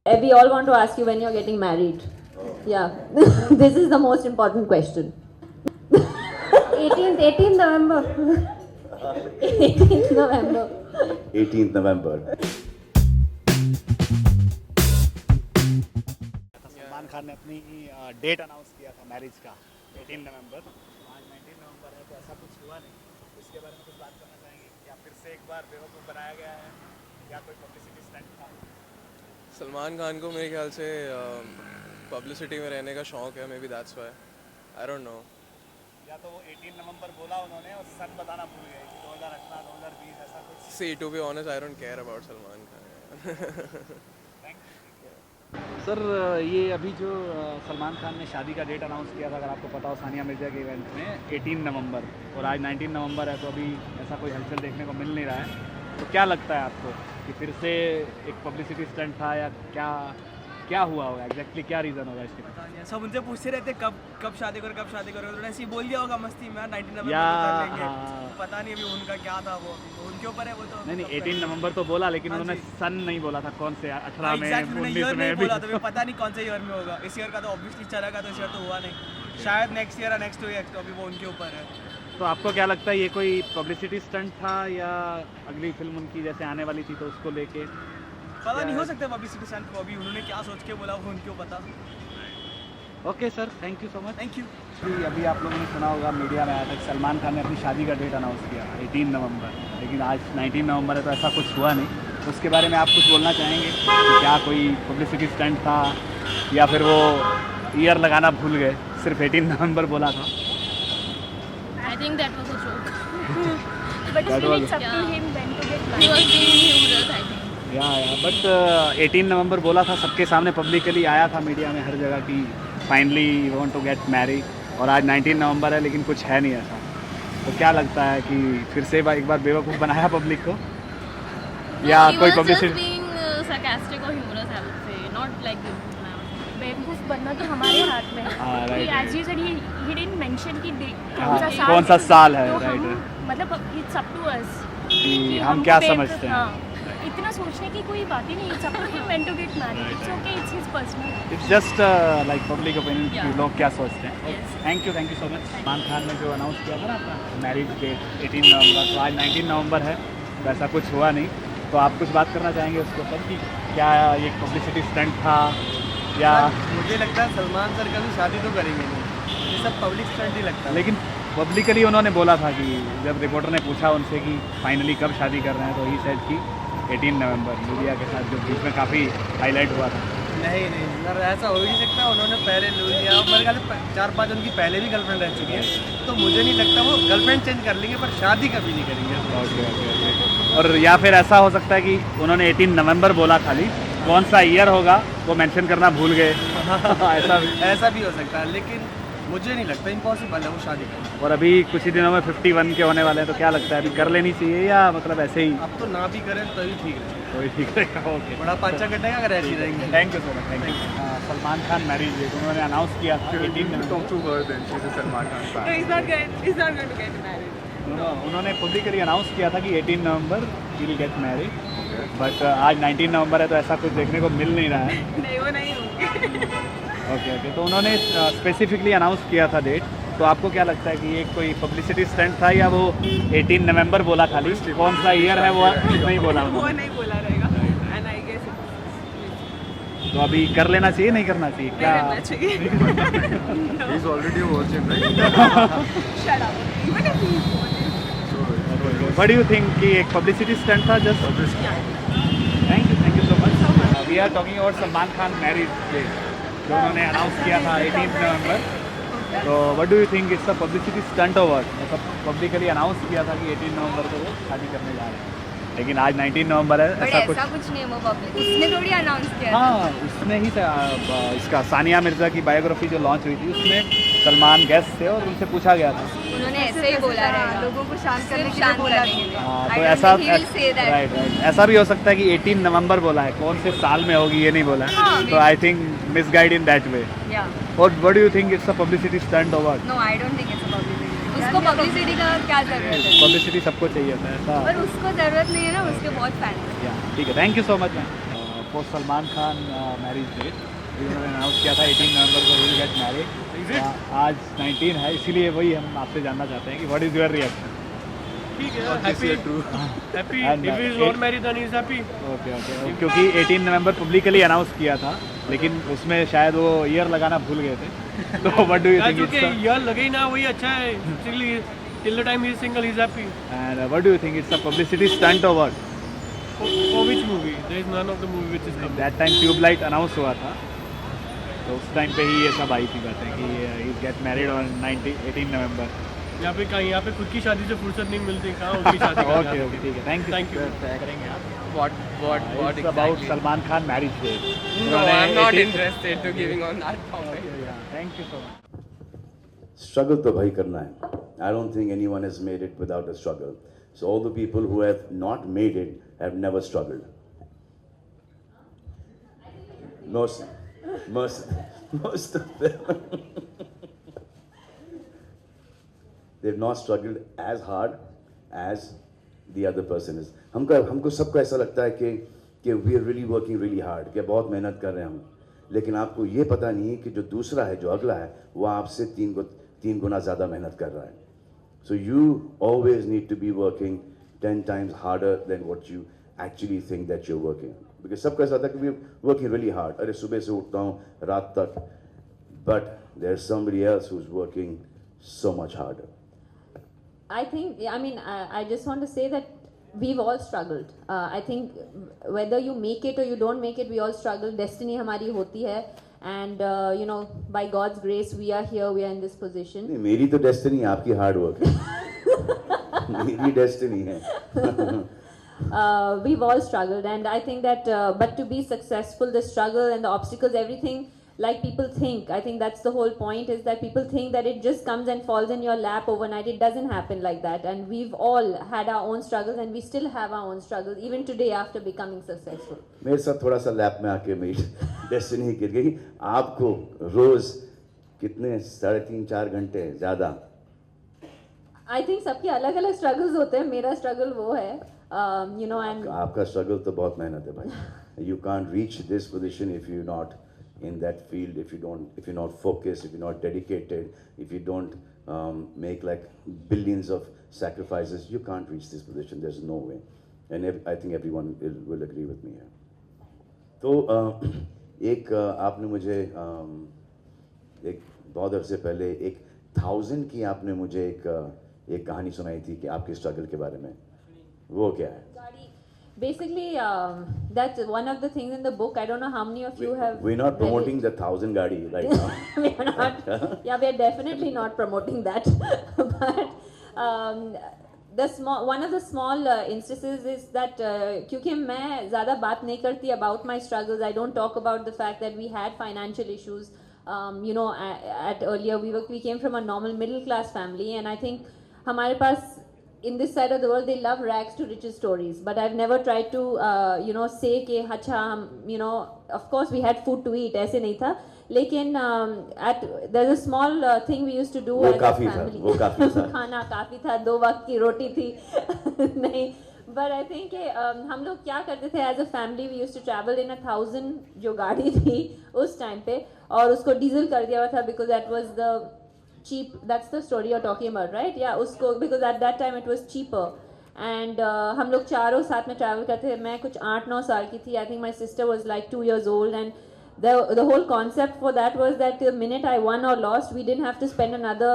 We all want to ask you when you're getting married. Yeah, this is the most important question. 18th November. 18th November. 18th November. Salman Khan ने अपनी date announce किया था marriage का 18 नवंबर। आज 19 नवंबर है तो ऐसा कुछ हुआ नहीं। इसके बारे में कुछ बात करना चाहेंगे? या फिर से एक बार बेवकूफ़ बनाया गया है या कोई पब्लिसिटी स्टंट था? सलमान खान को मेरे ख्याल से पब्लिसिटी में रहने का शौक है, may be that's why, I don't know. या तो वो 18 नवंबर बोला उन्होंने और सन बताना भूल गए कि 2018 2020 ऐसा कुछ। See to be honest I don't care about Salman Khan. Sir ये अभी जो सलमान खान ने शादी का डेट अनाउंस किया था, अगर आपको पता हो, सानिया मिर्जा के इवेंट में 18 नवंबर, और आज 19 नवंबर है तो अभी ऐसा कोई हलचल देखने को मिल नहीं रहा है। तो क्या लगता है आपको कि फिर से एक पब्लिसिटी स्टंट था या क्या हुआ होगा? एग्जैक्टली क्या रीज़न होगा इसके? सब उनसे पूछते रहते कब शादी करो उन्होंने ऐसे ही बोल दिया होगा मस्ती में 19 नवंबर या को कर लेंगे। हाँ। पता नहीं अभी उनका क्या था, वो उनके ऊपर है वो तो। नहीं 18 नवंबर तो बोला, लेकिन हाँ उन्होंने जी। सन नहीं बोला था। कौन से 18 में, एग्जैक्टली उन्होंने 19 ईयर में नहीं भी? बोला तो पता नहीं कौन से ईयर में होगा। इस ईयर का तो ऑब्वियसली चलेगा, तो इस ईयर तो हुआ नहीं, शायद नेक्स्ट ईयर या नेक्स्ट टू ईयर, तो अभी वो उनके ऊपर है। तो आपको क्या लगता है, ये कोई पब्लिसिटी स्टंट था या अगली फिल्म उनकी जैसे आने वाली थी तो उसको लेके? पता नहीं, हो सकता है पब्लिसिटी स्टंट को अभी उन्होंने क्या सोच के बोला वो उनको पता। Okay sir, thank you so much. Thank you. अभी आप लोगों ने सुना होगा, मीडिया में आया था कि सलमान खान ने अपनी शादी का डेट अनाउंस किया 18 नवंबर, लेकिन आज 19 नवंबर है तो ऐसा कुछ हुआ नहीं। तो उसके बारे में आप कुछ बोलना चाहेंगे कि क्या कोई पब्लिसिटी स्टंट था या फिर वो ईयर लगाना भूल गए, सिर्फ 18 नवंबर बोला था? I think that was a joke. But That still was- it's up to him when to get He married. was being humorous, I think. या बट 18 नवंबर बोला था, सबके सामने पब्लिकली आया था मीडिया में हर जगह की finally want to get married, और आज 19 नवंबर है लेकिन कुछ है नहीं ऐसा। तो क्या लगता है कि फिर से एक बार बेवकूफ़ बनाया पब्लिक को या He कोई was just publicity? being sarcastic or humorous, I would say, not like this. बेवकूफ बनना तो हमारे हाथ में है। हाँ, right, As you said, he didn't mention कि हाँ, कौन सा साल है, तो right, हम right. मतलब it's up to us कि कि हम हमको क्या बेवकूफ- समझते हैं। हाँ, इतना सोचने की कोई बात ही नहीं। It's up to him when to get married. It's okay, it's his personal life. It's just like public opinion कि Yeah. लोग क्या सोचते हैं। Yes. Thank you so much. Salman Khan ने जो अनाउंस किया था ना अपना मैरिज डेट 18 नवंबर, तो आज 19 नवंबर है तो ऐसा कुछ हुआ नहीं। तो आप कुछ बात करना चाहेंगे उसके ऊपर कि क्या ये पब्लिसिटी स्टंट था या? मुझे लगता है सलमान सर कभी शादी तो करेंगे नहीं, ये सब पब्लिक स्टंट ही लगता है। लेकिन पब्लिकली उन्होंने बोला था कि जब रिपोर्टर ने पूछा उनसे कि फाइनली कब शादी कर रहे हैं, तो ही सेड कि 18 नवंबर, मीडिया के साथ जो बीच में काफ़ी हाईलाइट हुआ था। नहीं सर, ऐसा हो ही नहीं सकता। उन्होंने पहले लू लिया, मेरे ख्याल से 4-5 उनकी पहले भी गर्लफ्रेंड रह चुकी है, तो मुझे नहीं लगता वो गर्लफ्रेंड चेंज कर लेंगे, पर शादी कभी नहीं करेंगे। ओके। और या फिर ऐसा हो सकता है कि उन्होंने 18 नवंबर बोला, खाली कौन सा ईयर होगा वो मेंशन करना भूल गए। ऐसा भी हो सकता है, लेकिन मुझे नहीं लगता, इम्पॉसिबल है वो शादी करना। और अभी कुछ ही दिनों में 51 के होने वाले हैं, तो क्या लगता है अभी कर लेनी चाहिए या मतलब ऐसे ही अब तो ना भी करें तभी ठीक है, कोई ठीक रहेगा? ओके, बड़ा पाँचा कटेगा अगर ऐसी रहेंगे। Thank you so much. Thank you. Salman Khan marriage date उन्होंने अनाउंस किया था 18 नवंबर। उन्होंने पब्लिकली अनाउंस किया था कि 18 November he will get married, but आज 19 नवंबर है तो ऐसा कुछ देखने को मिल नहीं रहा है। नहीं, वो नहीं होंगे। ओके, तो उन्होंने स्पेसिफिकली अनाउंस किया था डेट। तो आपको क्या लगता है कि ये कोई पब्लिसिटी स्टंट था या वो 18 नवंबर बोला, खाली कौन सा ईयर है वो नहीं बोला? वो नहीं बोला रहेगा, एंड आई गेस तो अभी कर लेना चाहिए, नहीं करना चाहिए क्या? He's already virgin, right? What do you think कि एक पब्लिसिटी स्टंट था just? Thank you so much. We are talking about Salman Khan marriage date जो उन्होंने अनाउंस किया था 18 नवंबर। तो what do you think it's a publicity stunt over? मतलब publicly announce किया था कि 18 नवंबर को वो शादी करने जा रहे हैं, लेकिन आज 19 नवंबर है। बट ऐसा कुछ नहीं है, वो पब्लिक उसने थोड़ी अनाउंस किया था। हाँ, उसने ही इसका सानिया मिर्जा की बायोग्राफी जो लॉन्च हुई थी उसमें सलमान गेस्ट थे और उनसे पूछा गया था। उन्होंने ऐसे ही बोला रहेगा, लोगों को शांत करने के लिए बोला रहेगा। हाँ, I तो don't ऐसा think he will say that. Right ऐसा भी हो सकता है कि 18 नवंबर बोला है, कौन से साल में होगी ये नहीं बोला है। हाँ, तो I think misguide in that way. Yeah. और what do you think it's a publicity stunt over? No, I don't think it's a publicity. उसको पब्लिसिटी का क्या जरूरत है, पब्लिसिटी सबको चाहिए था ऐसा। पर उसको जरूरत नहीं है ना, उसके बहुत फैन है। या ठीक है, thank you so much ma'am. For Salman Khan marriage date उन्होंने अनाउंस किया था 18 नवंबर को विल गेट मैरिड। आज 19 है, इसीलिए वही हम आपसे जानना चाहते हैं कि व्हाट इज़ योर रिएक्शन। ठीक है, happy And, if he is not married then he is happy. Okay क्योंकि 18 नवंबर पब्लिकली अनाउंस किया था, लेकिन उसमें शायद वो ईयर लगाना भूल गए थे। तो व्हाट डू यू थिंक क्योंकि ईयर लगे ही ना, वही अच्छा है। Till the time he is single he is happy. And what do you think it's a publicity stunt और what? For which movie? There is none of the movie which is coming. That time Tubelight announce हुआ था, तो उस time पे ही ये सब आई थी बातें कि ही गेट मैरिड ऑन 18 नवंबर। यहाँ पे कहीं, यहाँ पे खुद की शादी से फुर्सत नहीं मिलती, कहाँ उनकी शादी का? ओके ओके ठीक है, थैंक यू। करेंगे आप। What It's about Salman Khan marriage day. No, I'm not interested to giving on that topic. Thank you so much. Struggle तो भाई करना है. I don't think anyone has made it without a struggle. So all the people who have not made it have never struggled. Most of them. They've not struggled as hard as the other person is. हमको सबको ऐसा लगता है कि we are really working really hard, कि बहुत मेहनत कर रहे हैं हम, लेकिन आपको ये पता नहीं है कि जो दूसरा है, जो अगला है, वो आपसे तीन गुना ज़्यादा मेहनत कर रहा है. So you always need to be working 10 times harder than what you actually think that you're working. Because सबको ऐसा होता है कि we're working really hard. अरे सुबह से उठता हूँ रात तक, but there's somebody else who's working so much harder. I think, I just want to say that we've all struggled. I think whether you make it or you don't make it, we all struggle. Destiny हमारी होती है, and by God's grace, we are here. We are in this position. नहीं, मेरी तो destiny है, आपकी hard work है. मेरी डेस्टिनी है. We've all struggled, and I think that but to be successful, the struggle and the obstacles, everything, like people think, I think that's the whole point, is that people think that it just comes and falls in your lap overnight. It doesn't happen like that, and we've all had our own struggles, and we still have our own struggles even today after becoming successful. मेरे साथ थोड़ा सा lap में आके मेरी destiny गिर गई. आपको रोज कितने 3.5-4 घंटे ज़्यादा? I think सबके अलग अलग struggles होते हैं. मेरा struggle वो है, and आपका स्ट्रगल तो बहुत मेहनत है भाई. You can't reach this position if you're not in that field, if you're not focused, if you're not dedicated, if you don't make like billions of sacrifices, you can't reach this position. There's no way. And I think everyone will agree with me here. तो एक आपने मुझे एक बहुत अरसे पहले 1000 की आपने मुझे एक कहानी सुनाई थी कि आपके स्ट्रगल के बारे में. वो क्या है? basically that's one of the things in the book. I don't know how many of you have We're not read promoting it. the 1000 Gadi right now. We are not. Yeah, we are definitely not promoting that. But one of the small instances is that क्योंकि मैं ज़्यादा बात नहीं करती about my struggles. I don't talk about the fact that we had financial issues. At earlier we came from a normal middle class family, and I think हमारे पास in this side of the world they love rags to riches stories, but I've never tried to say कि अच्छा हम of course we had food to eat, ऐसे नहीं था, लेकिन there's a small thing we used to do as a family. वो काफी था. खाना काफी था, 2 वक्त की रोटी थी. नहीं, but I think हम लोग क्या करते थे as a family, we used to travel in 1000 जो गाड़ी थी उस टाइम पे, और उसको डीजल कर दिया हुआ था because that was the cheap. That's the story you're talking about, right? Yeah, उसको because at that time it was cheaper, and हम लोग चारों साथ में travel करते थे. मैं कुछ 8-9 साल की थी. I think my sister was like 2 years old, and the whole concept for that was that the minute I won or lost, we didn't have to spend another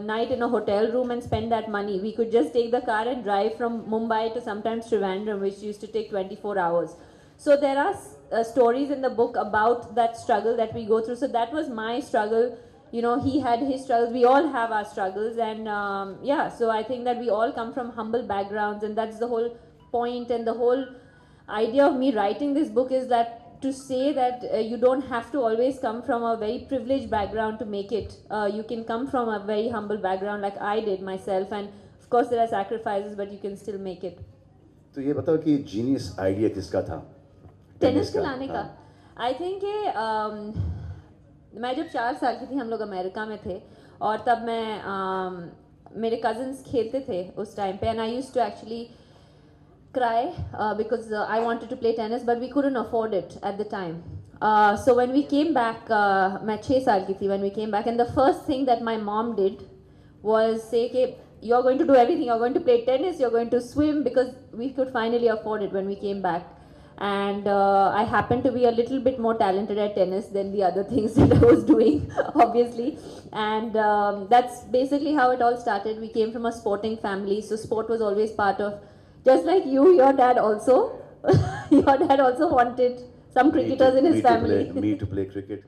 night in a hotel room and spend that money. We could just take the car and drive from Mumbai to sometimes Trivandrum, which used to take 24 hours. So there are stories in the book about that struggle that we go through. So that was my struggle. He had his struggles. We all have our struggles, and so I think that we all come from humble backgrounds, and that's the whole point. And the whole idea of me writing this book is that to say that you don't have to always come from a very privileged background to make it. You can come from a very humble background like I did myself, and of course there are sacrifices, but you can still make it. तो ये बताओ कि genius idea किसका था? Tennis खिलाने का. I think मैं जब 4 साल की थी, हम लोग अमेरिका में थे, और तब मैं मेरे cousins खेलते थे उस time पे, and I used to actually cry because I wanted to play tennis, but we couldn't afford it at the time. So when we came back, मैं 6 साल की थी when we came back, and the first thing that my mom did was say कि you're going to do everything, you're going to play tennis, you're going to swim, because we could finally afford it when we came back. And I happened to be a little bit more talented at tennis than the other things that I was doing, obviously. And that's basically how it all started. We came from a sporting family, so sport was always part of, just like you, your dad also. Your dad also wanted some cricketers in his family. Me to play cricket.